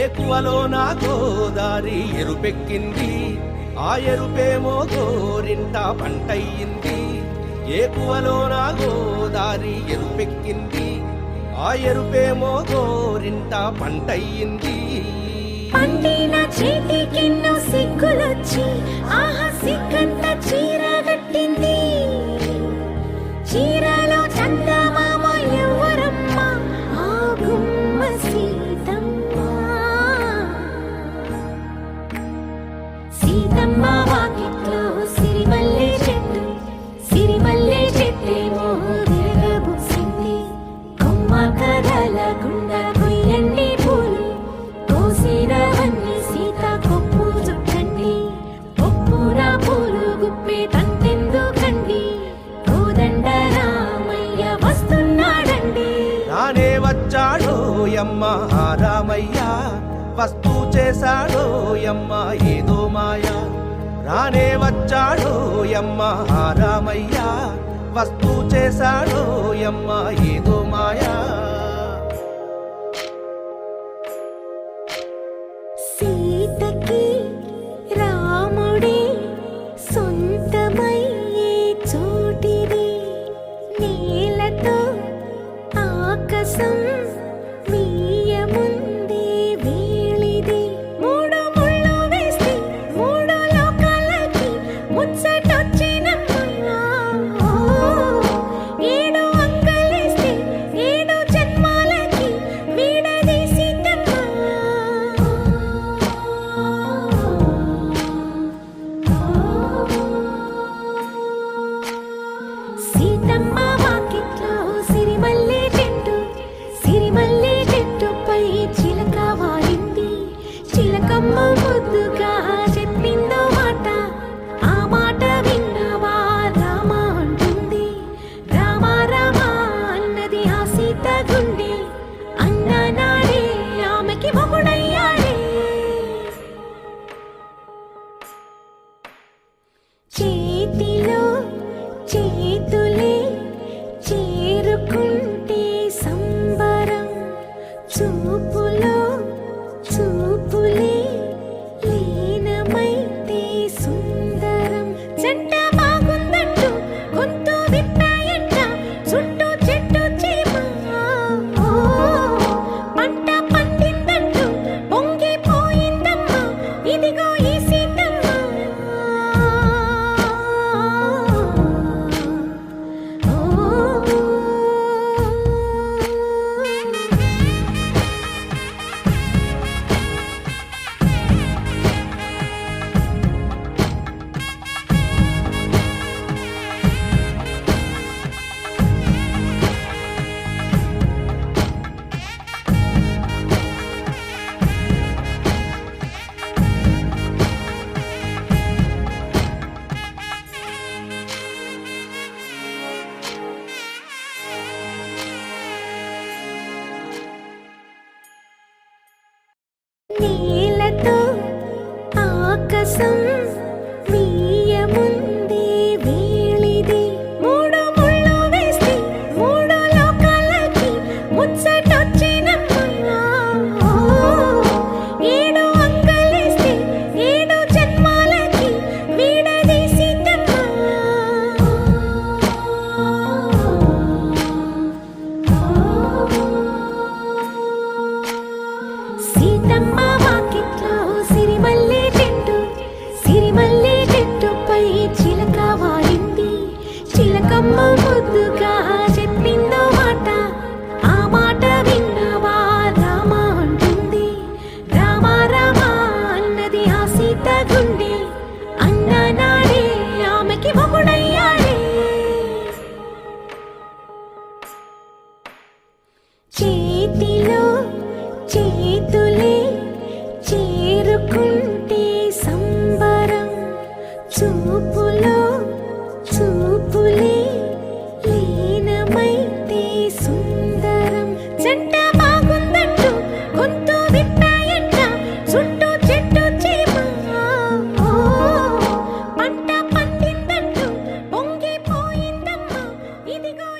ఏకువలో నా గోదారి ఎరుపెక్కింది, ఆ ఎరుపేమో గోరింట పంటయ్యింది. ఏకువలో నా గోదారి ఎరుపెక్కింది, ఆ ఎరుపేమో గోరింట పంటయ్యింది. పండిన చేతికెన్నో సిగ్గులొచ్చి ఆహా సిగ్గంత చీర కట్టింది. చీరలో చందమామ ఎవరమ్మ, ఆ గుమ్మ సీతమ్మ. సీతమ్మ వాకిట్లో సిరిమల్లె చెట్టు, సిరిమల్లె చెట్టేమో విరగబూసింది. కొమ్మ కదలకుండా కొయ్యండి పూలు, కోసినవన్నీ సీత కొప్పు చుట్టండి. కొప్పున పూలు గుప్పే తంతెందుకండి, కోదండ రామయ్య వస్తున్నాడండి. రానే వచ్చాడో యమ్మ ఆ రామయ్య, వస్తూ చేశాడో యమ్మ ఏదో మాయా. రానే వచ్చాడో యమ్మ ఆ రామయ్య, వస్తూ చేశాడో యమ్మ ఏదో మాయా. సీతకి రాముడే సొంతమయ్యే చోటిది, నేలతో ఆకాశం వీయముందే వేళిది. మూడు ముళ్ళు వేస్తే మూడు లోకాలకి ముచ్చటొచ్చినమ్మా. ఏడు అంగలేస్తే ఏడు జన్మాలకి వీడదీసిందమ్మా. సీతమ్మ వాకిట్లో సిరిమల్లె చెట్టు, సిరిమల్లె చెట్టుపై చిలక వాలింది. చిలకమ్మ ముద్దుగా చెప్పిందో మాట, ఆ మాట విన్నవా రామ అంటుంది. రామ రామ అన్నది ఆ సీత గుండె, అన్న నాడే ఆమెకి మొగుడయ్యాడే. చేతిలో చేతులే చేరుకుంటే సంబరం, చూపులో చూపులే లీనమైతే సుందరం. జంట బాగుందంటూ గొంతు విప్పాయంట చుట్టూ చెట్టు చీమ. పంట పండిందంటూ పొంగిపోయిందమ్మా, ఇదిగో ఈ సీతమ్మ. నేలతో ఆకాశం వీయముందే వేళిది. మూడు ముళ్ళు వేస్తే మూడు లోకాలకి ముచ్చటొచ్చినమ్మా. ఏడు అంగలేస్తే ఏడు జన్మాలకి వీడదీసిందమ్మా. సీతమ్మ వాకిట్లో సిరిమల్లె చెట్టు, సిరిమల్లె చెట్టుపై చిలక వాలింది. చిలకమ్మ ముద్దుగా చెప్పిందో మాట, ఆ మాట విన్నవా రామ అంటుంది. రామ రామ అన్నది ఆ సీత గుండె, అన్న నాడే ఆమెకి మొగుడయ్యాడే. చేతిలో చేతులే చేరుకుంటే సంబరం, చూపులో చూపులే లీనమైతే సుందరం. జంట బాగుందంటూ గొంతు విప్పాయంట చుట్టూ చెట్టు చీమ. పంట పండిందంటూ పొంగిపోయిందమ్మా, ఇదిగో